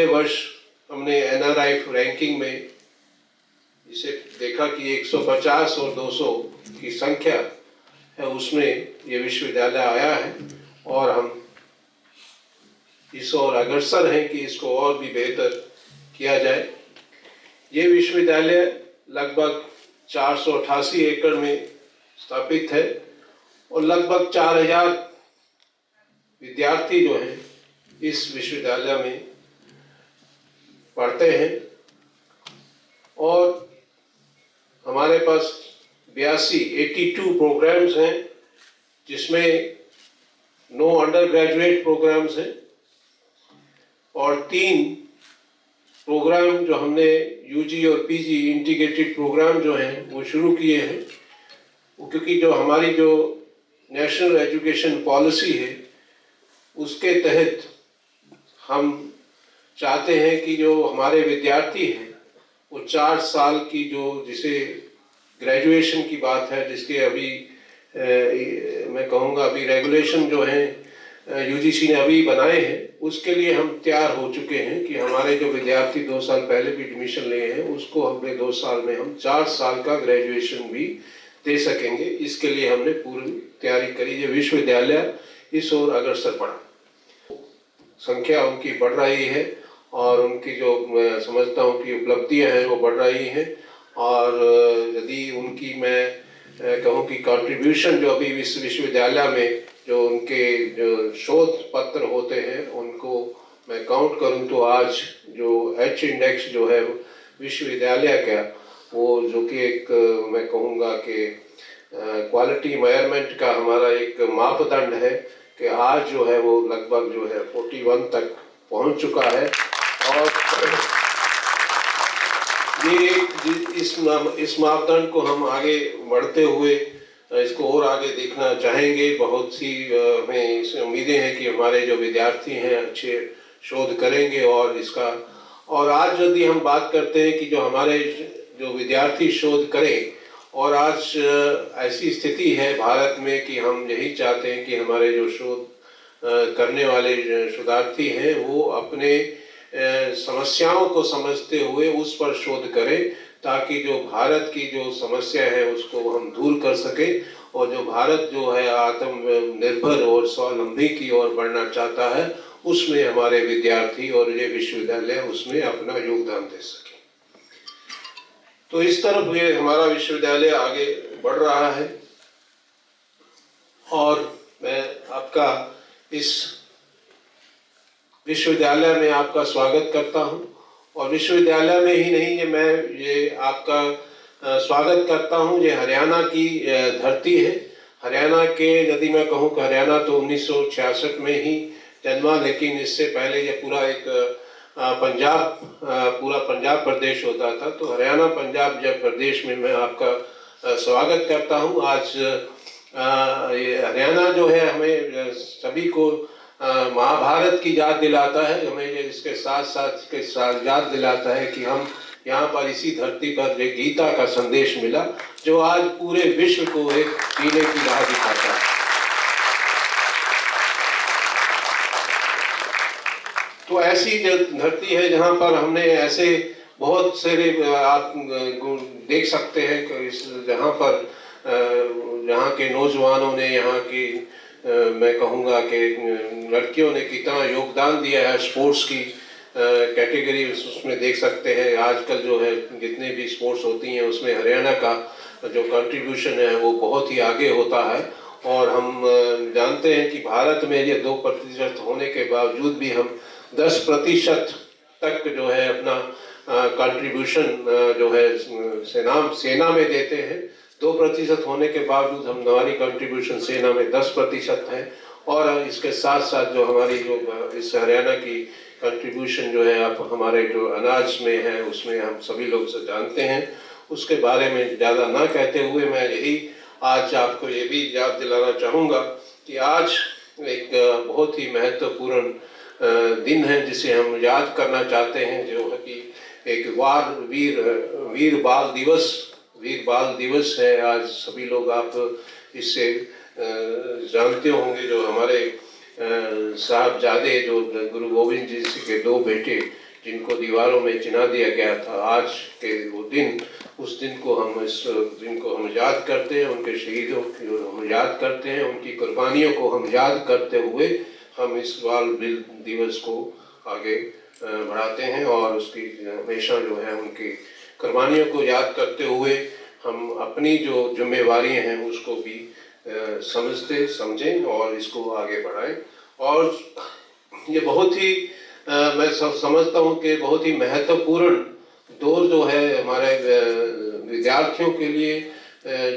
पिछले वर्ष हमने NRI रैंकिंग में इसे देखा कि 150 और 200 की संख्या है, उसमें ये विश्वविद्यालय आया है और हम इस ओर अग्रसर हैं कि इसको और भी बेहतर किया जाए। ये विश्वविद्यालय लगभग 488 एकड़ में स्थापित है और लगभग 4000 विद्यार्थी जो हैं इस विश्वविद्यालय में पढ़ते हैं और हमारे पास 82 प्रोग्राम्स हैं, जिसमें 9 अंडर ग्रेजुएट प्रोग्राम्स हैं और 3 प्रोग्राम जो हमने UG और PG इंटीग्रेटेड प्रोग्राम जो हैं वो शुरू किए हैं, क्योंकि जो हमारी जो नेशनल एजुकेशन पॉलिसी है उसके तहत हम चाहते हैं कि जो हमारे विद्यार्थी हैं वो 4 साल की जो जिसे ग्रेजुएशन की बात है, जिसके अभी मैं कहूँगा अभी रेगुलेशन जो हैं UGC ने अभी बनाए हैं, उसके लिए हम तैयार हो चुके हैं कि हमारे जो विद्यार्थी 2 साल पहले भी एडमिशन लिए हैं उसको अगले 2 साल में हम 4 साल का ग्रेजुएशन भी दे सकेंगे। इसके लिए हमने पूरी तैयारी करी। ये विश्वविद्यालय इस ओर अग्रसर बढ़ा, संख्या उनकी बढ़ रही है और उनकी जो मैं समझता हूँ कि उपलब्धियाँ हैं वो बढ़ रही हैं और यदि उनकी मैं कहूँ कि कंट्रीब्यूशन जो अभी विश्वविद्यालय में जो उनके जो शोध पत्र होते हैं उनको मैं काउंट करूँ तो आज जो H इंडेक्स जो है विश्वविद्यालय का वो जो कि एक मैं कहूँगा कि क्वालिटी मेजरमेंट का हमारा एक मापदंड है कि आज जो है वो लगभग जो है 41 तक पहुँच चुका है और ये इस मापदंड को हम आगे बढ़ते हुए इसको और आगे देखना चाहेंगे। बहुत सी हमें इसमें उम्मीदें हैं कि हमारे जो विद्यार्थी हैं अच्छे शोध करेंगे और इसका और आज यदि हम बात करते हैं कि जो हमारे जो विद्यार्थी शोध करें और आज ऐसी स्थिति है भारत में कि हम यही चाहते हैं कि हमारे जो शोध करने वाले शोधार्थी हैं वो अपने समस्याओं को समझते हुए उस पर शोध करें, ताकि जो भारत की जो समस्या है उसको हम दूर कर सकें और जो भारत जो है आत्मनिर्भर और स्वावलंबी की ओर बढ़ना चाहता है उसमें हमारे विद्यार्थी और ये विश्वविद्यालय उसमें अपना योगदान दे सके। तो इस तरफ ये हमारा विश्वविद्यालय आगे बढ़ रहा है और मैं आपका इस विश्वविद्यालय में आपका स्वागत करता हूं और विश्वविद्यालय में ही नहीं ये आपका स्वागत करता हूं। ये हरियाणा की धरती है। हरियाणा के यदि मैं कहूं कि हरियाणा तो 1966 में ही जन्मा, लेकिन इससे पहले ये पूरा एक पूरा पंजाब प्रदेश होता था। तो हरियाणा पंजाब जब प्रदेश में मैं आपका स्वागत करता हूं। आज ये हरियाणा जो है हमें सभी को महाभारत की याद दिलाता है, हमें इसके साथ साथ याद दिलाता है कि हम यहाँ पर इसी धरती पर एक गीता का संदेश मिला जो आज पूरे विश्व को एक जीने की राह दिखाता है। तो ऐसी धरती है जहाँ पर हमने ऐसे बहुत सारे आप देख सकते हैं कि जहाँ के नौजवानों ने यहाँ की मैं कहूँगा कि लड़कियों ने कितना योगदान दिया है स्पोर्ट्स की कैटेगरी उसमें देख सकते हैं। आजकल जो है जितने भी स्पोर्ट्स होती हैं उसमें हरियाणा का जो कंट्रीब्यूशन है वो बहुत ही आगे होता है और हम जानते हैं कि भारत में ये 2% होने के बावजूद भी हम 10% तक जो है अपना कंट्रीब्यूशन जो है सेना में देते हैं। 2% होने के बावजूद हमारी कंट्रीब्यूशन सेना में 10% है और इसके साथ साथ जो हमारी जो इस हरियाणा की कंट्रीब्यूशन जो है आप हमारे जो अनाज में है उसमें हम सभी लोग से जानते हैं। उसके बारे में ज़्यादा ना कहते हुए मैं यही आज आपको ये भी याद दिलाना चाहूँगा कि आज एक बहुत ही महत्वपूर्ण दिन है जिसे हम याद करना चाहते हैं, जो है कि एक वीर बाल दिवस है। आज सभी लोग आप इससे जानते होंगे जो हमारे साहबजादे जो गुरु गोविंद जी के 2 बेटे जिनको दीवारों में चिना दिया गया था। आज के वो दिन, उस दिन को हम इस दिन को हम याद करते हैं, उनके शहीदों को हम याद करते हैं, उनकी कुर्बानियों को हम याद करते हुए हम इस बाल दिवस को आगे बढ़ाते हैं और उसकी हमेशा जो है उनकी कुर्बानियों को याद करते हुए हम अपनी जो जिम्मेवारियां हैं उसको भी समझते समझें और इसको आगे बढ़ाएं। और ये बहुत ही मैं समझता हूँ कि बहुत ही महत्वपूर्ण दौर जो है हमारे विद्यार्थियों के लिए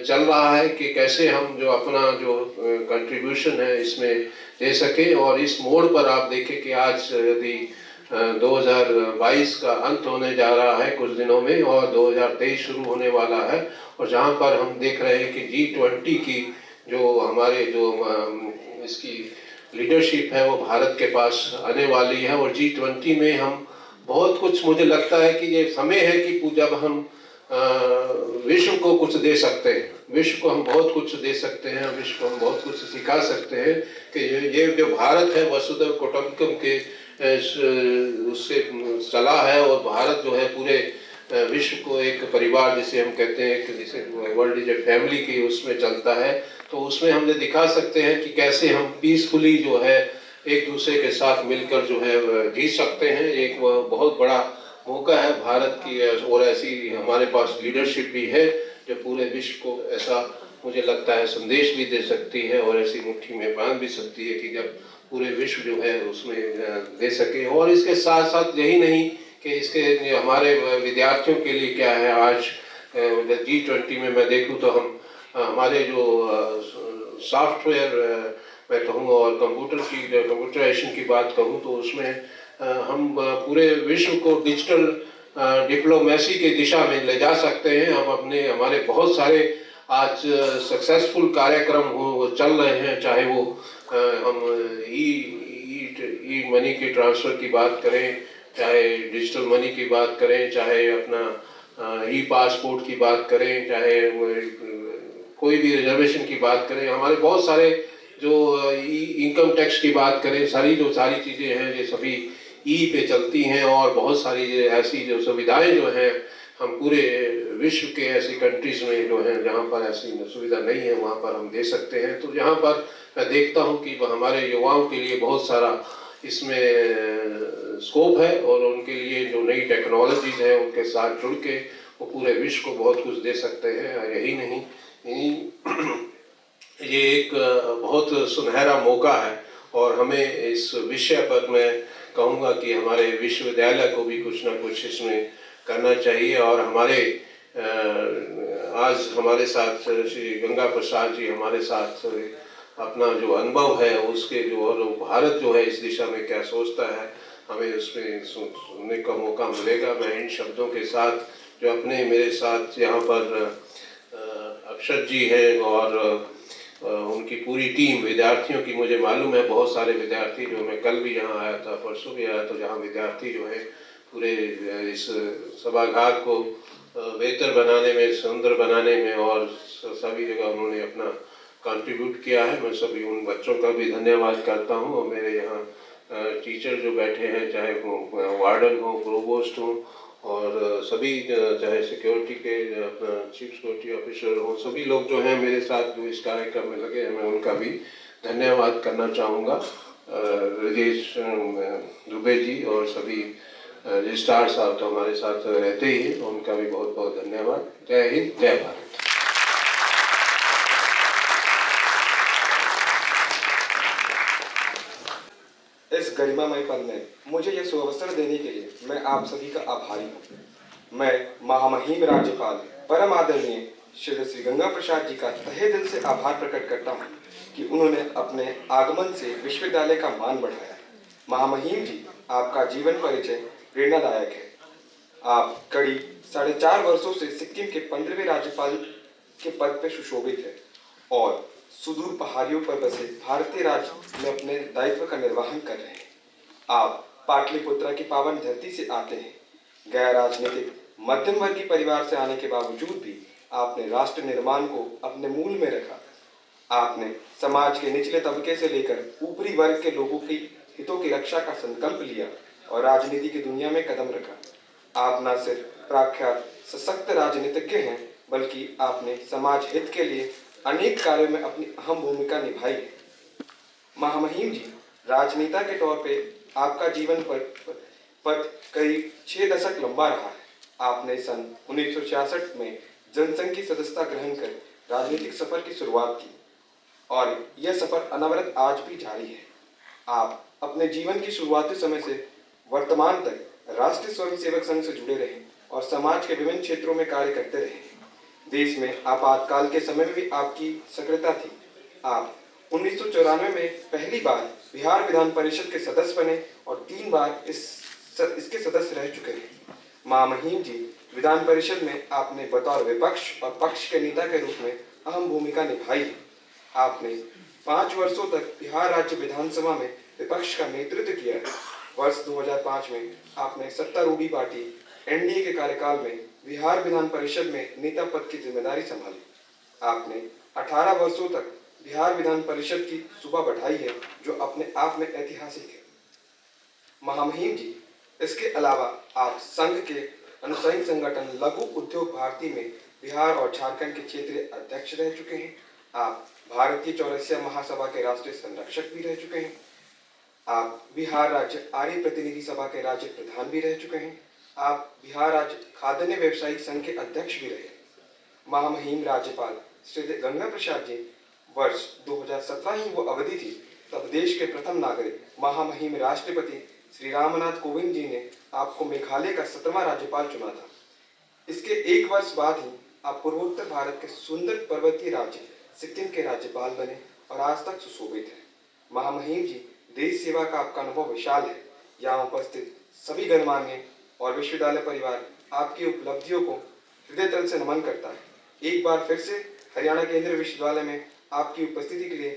चल रहा है कि कैसे हम जो अपना जो कंट्रीब्यूशन है इसमें दे सकें। और इस मोड़ पर आप देखें कि आज यदि 2022 का अंत होने जा रहा है कुछ दिनों में और 2023 शुरू होने वाला है, और जहाँ पर हम देख रहे हैं कि G20 की जो हमारे जो इसकी लीडरशिप है वो भारत के पास आने वाली है। और G20 में हम बहुत कुछ, मुझे लगता है कि ये समय है कि जब हम विश्व को कुछ दे सकते हैं, विश्व को हम बहुत कुछ दे सकते हैं, विश्व को हम बहुत कुछ सिखा सकते हैं कि ये जो भारत है वसुधैव कुटुंबकम के उससे चला है और भारत जो है पूरे विश्व को एक परिवार जिसे हम कहते हैं, जिसे वर्ल्ड इज ए फैमिली की उसमें चलता है। तो उसमें हम ये दिखा सकते हैं कि कैसे हम पीसफुली जो है एक दूसरे के साथ मिलकर जो है जी सकते हैं। एक बहुत बड़ा मौका है भारत की, और ऐसी हमारे पास लीडरशिप भी है जो पूरे विश्व को ऐसा मुझे लगता है संदेश भी दे सकती है और ऐसी मुट्ठी में बांध भी सकती है कि जब पूरे विश्व जो है उसमें दे सके। और इसके साथ साथ यही नहीं कि इसके हमारे विद्यार्थियों के लिए क्या है, आज G20 में मैं देखूं तो हम हमारे जो सॉफ्टवेयर मैं कहूँ और कंप्यूटराइजेशन की बात कहूँ तो उसमें हम पूरे विश्व को डिजिटल डिप्लोमेसी की दिशा में ले जा सकते हैं। हम अपने हमारे बहुत सारे आज सक्सेसफुल कार्यक्रम हो चल रहे हैं, चाहे वो हम ई मनी के ट्रांसफ़र की बात करें, चाहे डिजिटल मनी की बात करें, चाहे अपना ई पासपोर्ट की बात करें, चाहे कोई भी रिजर्वेशन की बात करें, हमारे बहुत सारे जो इनकम टैक्स की बात करें, सारी चीज़ें हैं ये सभी ई पे चलती हैं। और बहुत सारी ऐसी जो सुविधाएं जो हैं हम पूरे विश्व के ऐसी कंट्रीज में जो है जहाँ पर ऐसी सुविधा नहीं है वहाँ पर हम दे सकते हैं। तो यहाँ पर मैं देखता हूँ कि हमारे युवाओं के लिए बहुत सारा इसमें स्कोप है और उनके लिए जो नई टेक्नोलॉजीज है उनके साथ जुड़ के वो पूरे विश्व को बहुत कुछ दे सकते हैं। यही नहीं, ये एक बहुत सुनहरा मौका है और हमें इस विषय पर मैं कहूँगा कि हमारे विश्वविद्यालय को भी कुछ ना कुछ इसमें करना चाहिए। और हमारे आज हमारे साथ श्री गंगा प्रसाद जी हमारे साथ अपना जो अनुभव है उसके जो, और भारत जो है इस दिशा में क्या सोचता है, हमें उसमें सुनने का मौका मिलेगा। मैं इन शब्दों के साथ जो अपने मेरे साथ यहाँ पर अक्षत जी हैं और उनकी पूरी टीम विद्यार्थियों की, मुझे मालूम है बहुत सारे विद्यार्थी जो, मैं कल भी यहाँ आया था, परसों भी आया, तो जहाँ विद्यार्थी जो है पूरे इस सभागार को बेहतर बनाने में, सुंदर बनाने में और सभी जगह उन्होंने अपना कंट्रीब्यूट किया है। मैं सभी उन बच्चों का भी धन्यवाद करता हूँ। और मेरे यहाँ टीचर जो बैठे हैं, चाहे वो वार्डन हो, प्रोवोस्ट हो और सभी, चाहे सिक्योरिटी के अपना चीफ सिक्योरिटी ऑफिसर हो, सभी लोग जो हैं मेरे साथ जो इस कार्यक्रम में लगे हैं, मैं उनका भी धन्यवाद करना चाहूँगा। राजेश दुबे जी और सभी रजिस्ट्रार साहब तो हमारे साथ रहते ही हैं, उनका भी बहुत बहुत धन्यवाद। जय हिंद, जय भारत। इस गरिमामय पल में मुझे यह सुअवसर देने के लिए मैं आप सभी का आभारी हूँ। मैं महामहिम राज्यपाल परम आदरणीय श्री गंगा प्रसाद जी का तहे दिल से आभार प्रकट करता हूँ कि उन्होंने अपने आगमन से विश्वविद्यालय का मान बढ़ाया। महामहिम जी, आपका जीवन परिचय प्रेरणादायक है। आप करीब 4.5 वर्षों से सिक्किम के 15वें राज्यपाल के पद पर सुशोभित है और सुदूर पहाड़ियों पर बसे भारतीय राज्य में अपने दायित्व का निर्वहन कर रहे हैं। आप पाटलिपुत्रा की पावन धरती से आते हैं। गैर राजनीतिक मध्यम वर्गीय परिवार से आने के बावजूद भी आपने राष्ट्र निर्माण को अपने मूल में रखा। आपने समाज के निचले तबके से लेकर ऊपरी वर्ग के लोगों की हितों की रक्षा का संकल्प लिया और राजनीति की दुनिया में कदम रखा। आप न सिर्फ प्रख्यात सशक्त राजनीतिज्ञ हैं, बल्कि आपने समाज हित के लिए अनेक कार्यों में अपनी अहम भूमिका निभाई है। महामहिम जी, राजनेता के तौर पे आपका जीवन पथ करीब 6 दशक लंबा रहा है। आपने सन 1966 में जनसंघ की सदस्यता ग्रहण कर राजनीतिक सफर की शुरुआत की और यह सफर अनवरत आज भी जारी है। आप अपने जीवन की शुरुआती समय से वर्तमान तक राष्ट्रीय स्वयंसेवक संघ से जुड़े रहे और समाज के विभिन्न क्षेत्रों में कार्य करते रहे। देश में आपातकाल के समय में भी आपकी सक्रियता थी। आप 1994 में पहली बार बिहार विधान परिषद के सदस्य बने और 3 बार इसके सदस्य रह चुके हैं। महामहिम जी, विधान परिषद में आपने बतौर विपक्ष और पक्ष के नेता के रूप में अहम भूमिका निभाई है। आपने 5 वर्षों तक बिहार राज्य विधानसभा में विपक्ष का नेतृत्व किया है। वर्ष 2005 में आपने सत्तारूढ़ी पार्टी एनडीए के कार्यकाल में बिहार विधान परिषद में नेता पद की जिम्मेदारी संभाली। आपने 18 वर्षों तक बिहार विधान परिषद की सुबह बढ़ाई है, जो अपने आप में ऐतिहासिक है। महामहिम जी, इसके अलावा आप संघ के अनुसांगिक संगठन लघु उद्योग भारती में बिहार और झारखंड के क्षेत्रीय अध्यक्ष रह चुके हैं। आप भारतीय चौरसिया महासभा के राष्ट्रीय संरक्षक भी रह चुके हैं। आप बिहार राज्य आर्य प्रतिनिधि सभा के राज्य प्रधान भी रह चुके हैं। आप बिहार राज्य खाद्यान्न व्यवसायी संघ के अध्यक्ष भी रहे। महामहिम राज्यपाल श्री गंगा प्रसाद जी, वर्ष 2017 ही वो अवधि थी तब देश के प्रथम नागरिक महामहिम राष्ट्रपति श्री रामनाथ कोविंद जी ने आपको मेघालय का 17वां राज्यपाल चुना था। इसके 1 वर्ष बाद ही आप पूर्वोत्तर भारत के सुंदर पर्वतीय राज्य सिक्किम के राज्यपाल बने और आज तक सुशोभित हैं। महामहिम जी, देश सेवा का आपका अनुभव विशाल है। यहाँ उपस्थित सभी गणमान्य और विश्वविद्यालय परिवार आपकी उपलब्धियों को हृदय तल से नमन करता है। एक बार फिर से हरियाणा केंद्रीय विश्वविद्यालय में आपकी उपस्थिति के लिए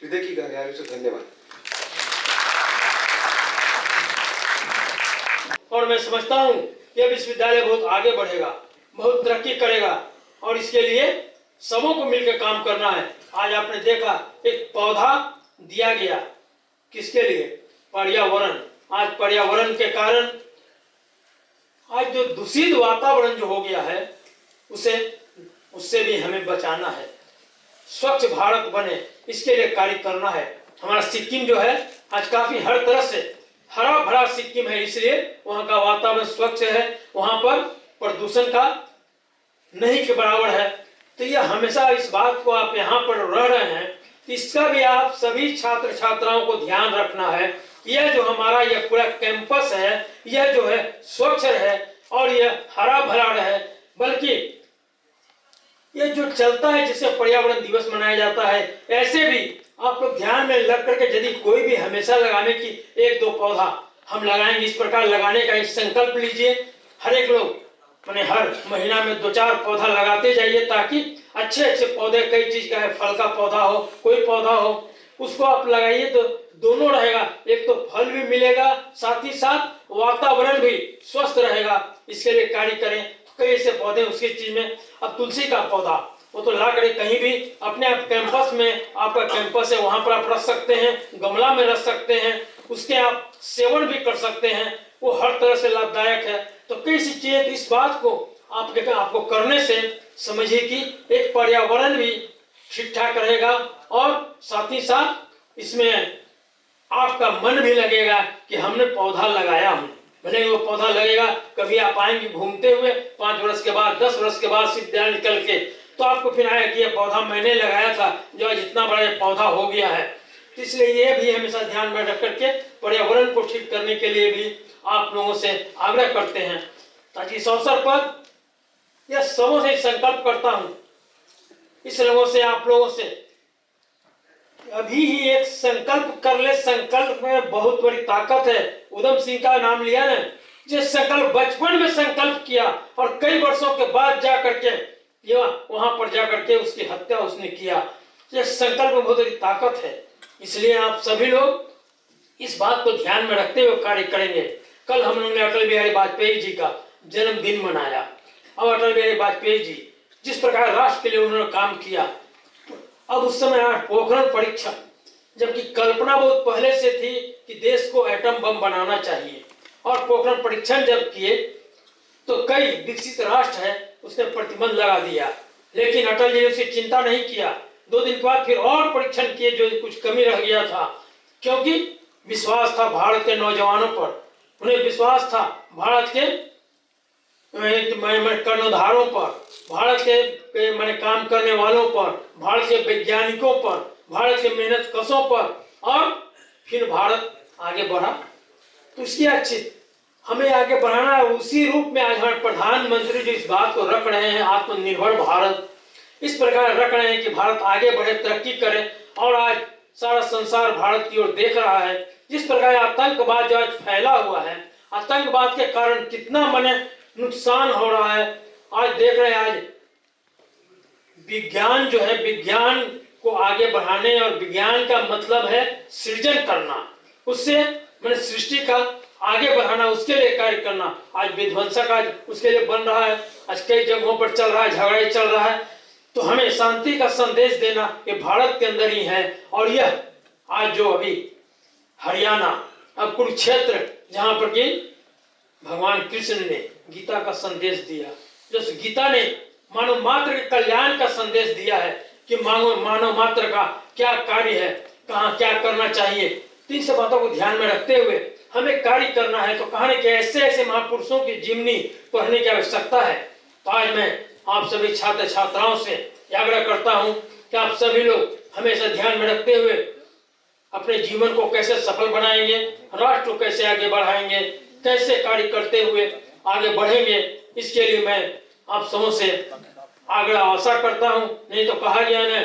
हृदय की गहराइयों से धन्यवाद। और मैं समझता हूँ यह विश्वविद्यालय बहुत आगे बढ़ेगा, बहुत तरक्की करेगा और इसके लिए सबों को मिलकर काम करना है। आज आपने देखा एक पौधा दिया गया, किसके लिए? पर्यावरण। आज पर्यावरण के कारण आज जो दूषित वातावरण जो हो गया है उससे भी हमें बचाना है। स्वच्छ भारत बने, इसके लिए कार्य करना है। हमारा सिक्किम जो है आज काफी हर तरह से हरा भरा सिक्किम है, इसलिए वहाँ का वातावरण स्वच्छ है, वहाँ पर प्रदूषण का नहीं के बराबर है। तो यह हमेशा इस बात को आप यहाँ पर रह रहे हैं, इसका भी आप सभी छात्र छात्राओं को ध्यान रखना है। यह जो हमारा यह पूरा कैंपस है, यह जो है स्वच्छ रहे और यह हरा भरा रहे। बल्कि ये जो चलता है जिससे पर्यावरण दिवस मनाया जाता है, ऐसे भी आप लोग ध्यान में लग करके यदि कोई भी हमेशा लगाने की 1-2 पौधा हम लगाएंगे, इस प्रकार लगाने का एक संकल्प लीजिए। हर एक लोग मैंने हर महीना में 2-4 पौधा लगाते जाइए, ताकि अच्छे अच्छे पौधे, कई चीज का है, फल का पौधा हो, कोई पौधा हो, उसको आप लगाइए तो दोनों रहेगा। एक तो फल भी मिलेगा, साथ ही साथ वातावरण भी स्वस्थ रहेगा। इसके लिए कार्य करें। कई ऐसे पौधे उसकी चीज में, अब तुलसी का पौधा वो तो ला कर कहीं भी अपने आप कैंपस में, आपका कैंपस है वहां पर आप रख सकते हैं, गमला में रख सकते हैं, उसके आप सेवन भी कर सकते हैं, वो हर तरह से लाभदायक है। तो कैसी चीजें, इस बात को आपको करने से समझिए कि एक पर्यावरण भी ठीक ठाक रहेगा और साथ ही साथ इसमें आपका मन भी लगेगा कि हमने पौधा लगाया हूं। भले ही वो पौधा लगेगा, कभी आप आएंगे घूमते हुए 5 वर्ष के बाद, 10 वर्ष के बाद विद्यालय निकल के, तो आपको फिर आया कि ये पौधा मैंने लगाया था, जो आज इतना बड़ा पौधा हो गया है। इसलिए ये भी हमेशा ध्यान में रख करके पर्यावरण को ठीक करने के लिए भी आप लोगों से आग्रह करते हैं। ताकि इस अवसर पर यह सबों से संकल्प करता हूं, इस लोगों से, आप लोगों से अभी ही एक संकल्प कर ले। संकल्प में बहुत बड़ी ताकत है। उधम सिंह का नाम लिया ना, जिस संकल्प बचपन में संकल्प किया और कई वर्षों के बाद जा करके वहां पर जा करके उसकी हत्या उसने किया। ये संकल्प में बहुत बड़ी ताकत है। इसलिए आप सभी लोग इस बात को ध्यान में रखते हुए कार्य करेंगे। कल हम लोगों ने अटल बिहारी वाजपेयी जी का जन्मदिन मनाया। अब अटल बिहारी वाजपेयी जी जिस प्रकार राष्ट्र के लिए उन्होंने काम किया, अब उस समय पोखरण परीक्षण जबकि कल्पना बहुत पहले से थी कि देश को एटम बम बनाना चाहिए। और पोखरण परीक्षण जब किए तो कई विकसित राष्ट्र है उसने प्रतिबंध लगा दिया, लेकिन अटल जी ने उसे चिंता नहीं किया। 2 दिन के बाद फिर और परीक्षण किए जो कुछ कमी रह गया था, क्योंकि विश्वास था भारत के नौजवानों पर, उन्हें विश्वास था भारत के कर्णधारों पर, भारत के मैंने काम करने वालों पर, भारत के वैज्ञानिकों पर, भारत के मेहनत कशों पर। और फिर भारत आगे बढ़ा। तो इसकी अच्छी हमें आगे बढ़ाना है। उसी रूप में आज हमारे प्रधानमंत्री जो इस बात को रख रहे हैं, आत्मनिर्भर भारत, इस प्रकार रख रहे हैं कि भारत आगे बढ़े, तरक्की करे। और आज सारा संसार भारत की ओर देख रहा है। जिस प्रकार आतंकवाद जो आज फैला हुआ है, आतंकवाद के कारण कितना मने नुकसान हो रहा है आज देख रहे हैं। आज विज्ञान जो है, विज्ञान को आगे बढ़ाने, और विज्ञान का मतलब है सृजन करना, उससे मैंने सृष्टि का आगे बढ़ाना, उसके लिए कार्य करना। आज विध्वंसक आज उसके लिए बन रहा है, आज कई जगहों पर चल रहा है, झगड़ा चल रहा है। तो हमें शांति का संदेश देना ये भारत के अंदर ही है। और यह आज जो अभी हरियाणा, अब कुरुक्षेत्र, जहां पर कि भगवान कृष्ण ने गीता का संदेश दिया, जो गीता ने मानव मात्र के कल्याण का संदेश दिया है कि मानव मात्र का क्या कार्य है, कहाँ क्या करना चाहिए। तीन सब बातों को ध्यान में रखते हुए हमें कार्य करना है। तो कहानी के ऐसे ऐसे महापुरुषों की जीवनी पढ़ने की आवश्यकता है। तो आज मैं आप सभी छात्र छात्राओं से आग्रह करता हूं कि आप सभी लोग हमेशा ध्यान में रखते हुए अपने जीवन को कैसे सफल बनाएंगे, राष्ट्र को कैसे आगे बढ़ाएंगे, कैसे कार्य करते हुए आगे बढ़ेंगे, इसके लिए मैं आप सबों से आग्रह आशा करता हूं। नहीं तो कहा गया ना,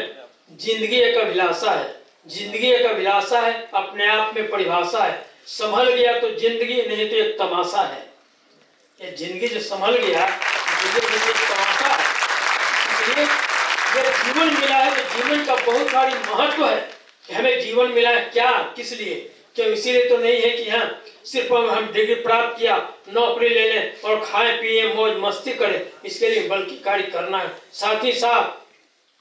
जिंदगी एक अभिलाषा है, जिंदगी एक अभिलाषा है, अपने आप में परिभाषा है। संभल गया तो जिंदगी, नहीं तो एक तमाशा है। ये जिंदगी जो संभल गया, जिंदगी एक तमाशा है। इसलिए जब जीवन मिला है तो जीवन का बहुत सारी महत्व है कि हमें जीवन मिला है क्या, किस लिए। क्यों? इसीलिए तो नहीं है कि हाँ सिर्फ हम डिग्री प्राप्त किया, नौकरी ले लें और खाएं पिए मौज मस्ती करें, इसके लिए बल्कि कार्य करना है। साथ ही साथ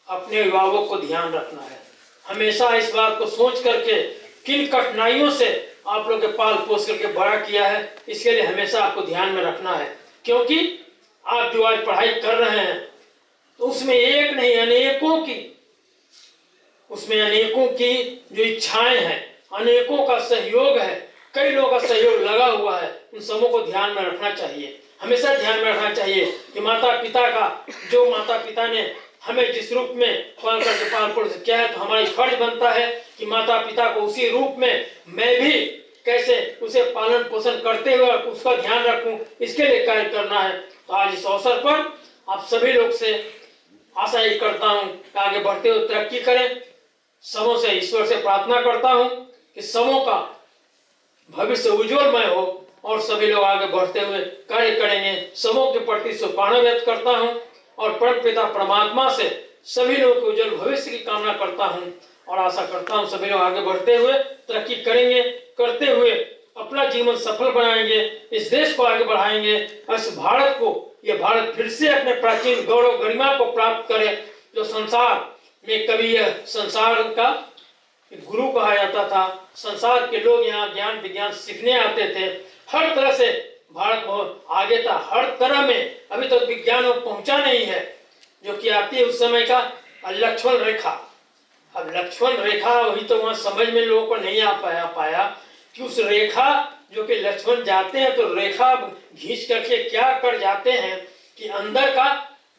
अपने अभिभावकों को ध्यान रखना है। हमेशा इस बात को सोच करके किन कठिनाइयों से आप लोग के पाल पोस करके बड़ा किया है, इसके लिए हमेशा आपको ध्यान में रखना है। क्योंकि आप जो आज पढ़ाई कर रहे हैं तो उसमें एक नहीं अनेकों की जो इच्छाएं हैं, अनेकों का सहयोग है, कई लोगों का सहयोग लगा हुआ है। उन सबों को ध्यान में रखना चाहिए, हमेशा ध्यान में रखना चाहिए कि माता पिता ने हमें जिस रूप में पाल करके पाल पोस किया है, तो हमारी फर्ज बनता है कि माता पिता को उसी रूप में मैं भी कैसे उसे पालन पोषण करते हुए उसका ध्यान रखूं, इसके लिए कार्य करना है। तो आज इस अवसर पर आप सभी लोग से आशा ही करता हूं कि आगे बढ़ते हुए तरक्की करें। सबों से ईश्वर से प्रार्थना करता हूं कि सबों का भविष्य उज्जवलमय हो और सभी लोग आगे बढ़ते हुए कार्य करेंगे। सबों के प्रति शुभकामना व्यक्त करता हूं और परम पिता परमात्मा से सभी लोगों के उज्जवल भविष्य की कामना करता हूं और आशा करता हूं सभी लोग आगे बढ़ते हुए तरक्की करेंगे, करते हुए अपना जीवन सफल बनाएंगे, इस देश को आगे बढ़ाएंगे, इस भारत को, ये भारत फिर से अपने प्राचीन गौरव गरिमा को प्राप्त करे। जो संसार में कभी यह संसार का गुरु कहा जाता था, संसार के लोग यहाँ ज्ञान विज्ञान सीखने आते थे, हर तरह से भारत बहुत आगे था, हर तरह में अभी तक विज्ञान में पहुंचा नहीं है। जो कि आती है उस समय का लक्ष्मण रेखा। अब लक्ष्मण रेखा वही तो वहां समझ में लोगों को नहीं आ पाया कि उस रेखा जो कि लक्ष्मण जाते हैं तो रेखा खींच करके क्या कर जाते हैं कि अंदर का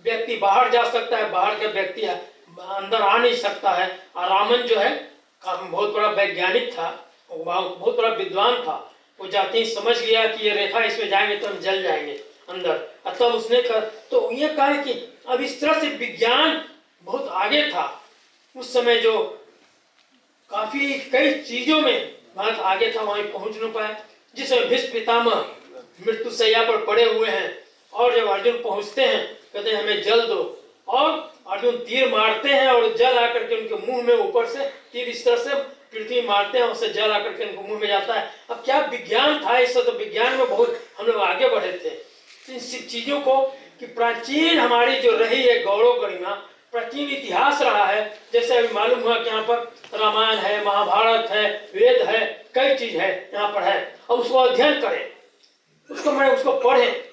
व्यक्ति बाहर जा सकता है, बाहर का व्यक्ति अंदर आ नहीं सकता है। और रामन जो है बहुत बड़ा वैज्ञानिक था, बहुत बड़ा विद्वान था, वो जाते ही समझ गया कि ये रेखा इसमें जाएंगे तो हम जल जाएंगे अंदर। तब उसने तो ये कहा कि अब इस तरह से विज्ञान बहुत आगे था उस समय, जो काफी कई चीजों में भारत आगे था, वहीं पहुंच नहीं पाया। जिसमें भीष्म पितामह मृत्यु शैया पर पड़े हुए हैं और जब अर्जुन पहुंचते हैं कहते हैं हमें जल दो, और अर्जुन तीर मारते हैं और जल आकर के उनके मुंह में, ऊपर से तीर इस तरह से पृथ्वी मारते हैं, उससे जल आकर के उनके मुंह में जाता है। अब क्या विज्ञान था, इससे तो विज्ञान में बहुत हम लोग आगे बढ़े थे। इन चीजों को कि प्राचीन हमारी जो रही है गौरव गरिमा, प्राचीन इतिहास रहा है। जैसे अभी मालूम हुआ कि यहाँ पर रामायण है, महाभारत है, वेद है, कई चीज है यहाँ पर है, और उसको अध्ययन करें, उसको पढ़ें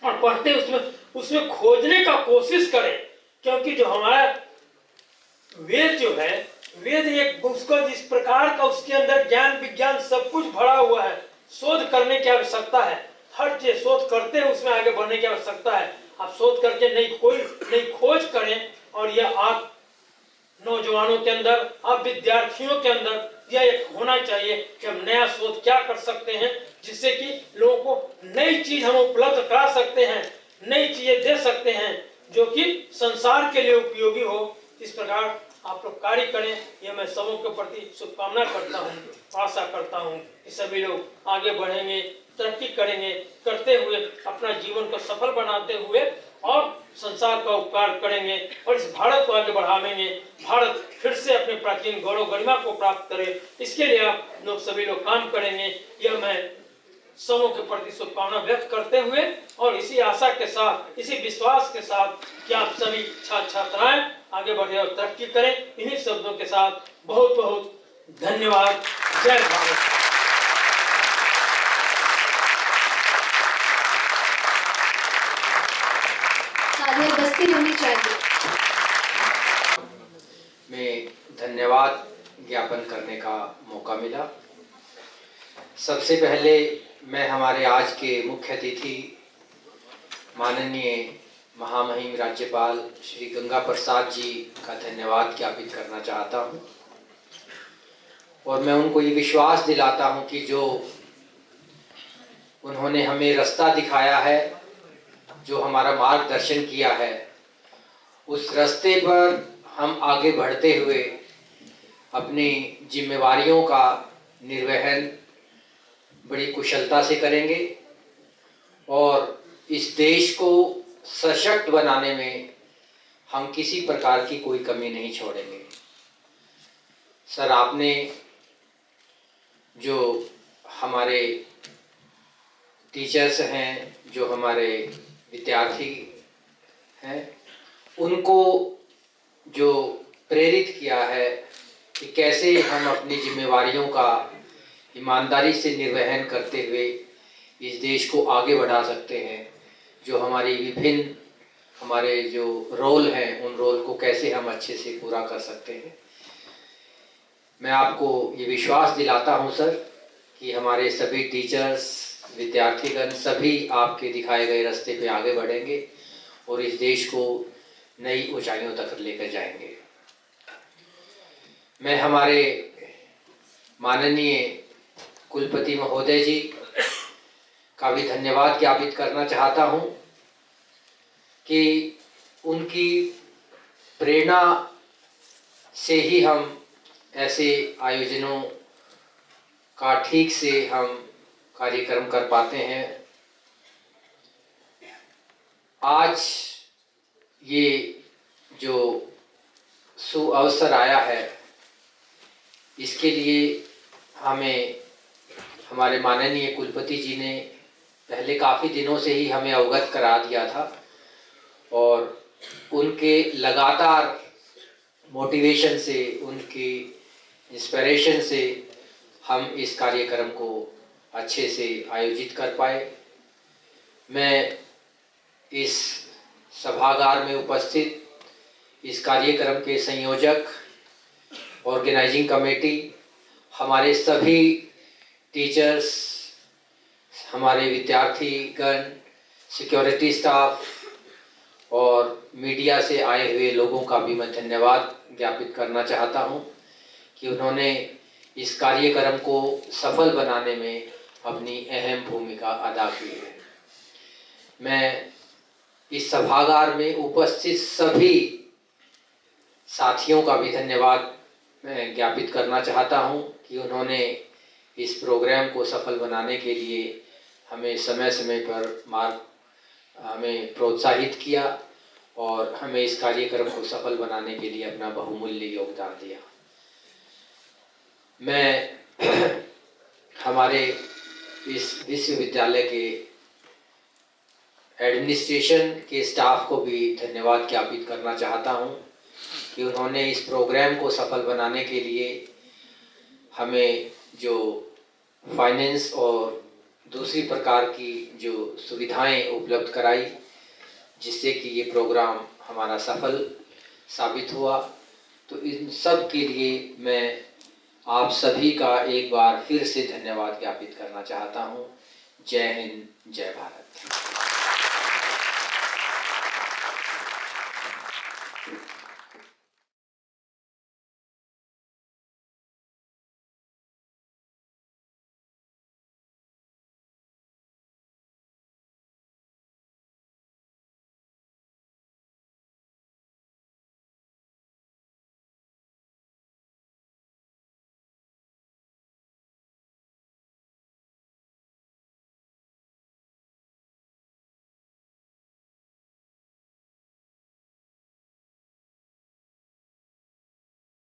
और पढ़ते उसमें खोजने का कोशिश करें। क्योंकि जो हमारा वेद जो है, वेद एक उसको जिस प्रकार का उसके अंदर ज्ञान विज्ञान सब कुछ भरा हुआ है, शोध करने की आवश्यकता है। हर चीज शोध करते हैं, उसमें आगे बढ़ने की आवश्यकता है। आप शोध करके नई खोज करें, और यह आप नौजवानों के अंदर, आप विद्यार्थियों के अंदर यह एक होना चाहिए कि हम नया शोध क्या कर सकते हैं, जिससे कि लोगों को नई चीज हम उपलब्ध करा सकते हैं, नई चीजें दे सकते हैं जो कि संसार के लिए उपयोगी हो। इस प्रकार आप लोग कार्य करें, यह मैं सबों के प्रति शुभकामना करता हूँ। आशा करता हूँ कि सभी लोग आगे बढ़ेंगे, तरक्की करेंगे, करते हुए अपना जीवन को सफल बनाते हुए और संसार का उपकार करेंगे, और इस भारत को आगे बढ़ावेंगे। भारत फिर से अपने प्राचीन गौरव गरिमा को प्राप्त करे, इसके लिए आप लोग सभी लोग काम करेंगे। यह मैं सबों के प्रति शुभकामना व्यक्त करते हुए, और इसी आशा के साथ, इसी विश्वास के साथ कि आप सभी छात्राएं आगे बढ़े और तरक्की करें, इन्हीं शब्दों के साथ बहुत बहुत धन्यवाद। जय भारत। बस्ती होनी चाहिए। में धन्यवाद ज्ञापन करने का मौका मिला। सबसे पहले मैं हमारे आज के मुख्य अतिथि माननीय महामहिम राज्यपाल श्री गंगा प्रसाद जी का धन्यवाद ज्ञापित करना चाहता हूं, और मैं उनको ये विश्वास दिलाता हूं कि जो उन्होंने हमें रास्ता दिखाया है, जो हमारा मार्गदर्शन किया है, उस रास्ते पर हम आगे बढ़ते हुए अपनी जिम्मेवारियों का निर्वहन बड़ी कुशलता से करेंगे, और इस देश को सशक्त बनाने में हम किसी प्रकार की कोई कमी नहीं छोड़ेंगे। सर, आपने जो हमारे टीचर्स हैं, जो हमारे विद्यार्थी हैं, उनको जो प्रेरित किया है कि कैसे हम अपनी जिम्मेवारियों का ईमानदारी से निर्वहन करते हुए इस देश को आगे बढ़ा सकते हैं, जो हमारी विभिन्न हमारे जो रोल हैं, उन रोल को कैसे हम अच्छे से पूरा कर सकते हैं। मैं आपको ये विश्वास दिलाता हूँ सर कि हमारे सभी टीचर्स, विद्यार्थीगण सभी आपके दिखाए गए रास्ते पे आगे बढ़ेंगे और इस देश को नई ऊंचाइयों तक लेकर जाएंगे। मैं हमारे माननीय कुलपति महोदय जी का भी धन्यवाद ज्ञापित करना चाहता हूं कि उनकी प्रेरणा से ही हम ऐसे आयोजनों का ठीक से हम कार्यक्रम कर पाते हैं। आज ये जो सुअवसर आया है, इसके लिए हमें हमारे माननीय कुलपति जी ने पहले काफ़ी दिनों से ही हमें अवगत करा दिया था, और उनके लगातार मोटिवेशन से, उनकी इंस्पिरेशन से हम इस कार्यक्रम को अच्छे से आयोजित कर पाए। मैं इस सभागार में उपस्थित इस कार्यक्रम के संयोजक, ऑर्गेनाइजिंग कमेटी, हमारे सभी टीचर्स, हमारे विद्यार्थीगण, सिक्योरिटी स्टाफ और मीडिया से आए हुए लोगों का भी मैं धन्यवाद ज्ञापित करना चाहता हूं कि उन्होंने इस कार्यक्रम को सफल बनाने में अपनी अहम भूमिका अदा की है। मैं इस सभागार में उपस्थित सभी साथियों का भी धन्यवाद मैं ज्ञापित करना चाहता हूं कि उन्होंने इस प्रोग्राम को सफल बनाने के लिए हमें समय समय पर हमें प्रोत्साहित किया और हमें इस कार्यक्रम को सफल बनाने के लिए अपना बहुमूल्य योगदान दिया। मैं हमारे इस विश्वविद्यालय के एडमिनिस्ट्रेशन के स्टाफ को भी धन्यवाद ज्ञापित करना चाहता हूं कि उन्होंने इस प्रोग्राम को सफल बनाने के लिए हमें जो फाइनेंस और दूसरी प्रकार की जो सुविधाएं उपलब्ध कराई, जिससे कि ये प्रोग्राम हमारा सफल साबित हुआ। तो इन सब के लिए मैं आप सभी का एक बार फिर से धन्यवाद ज्ञापित करना चाहता हूँ। जय हिंद, जय भारत।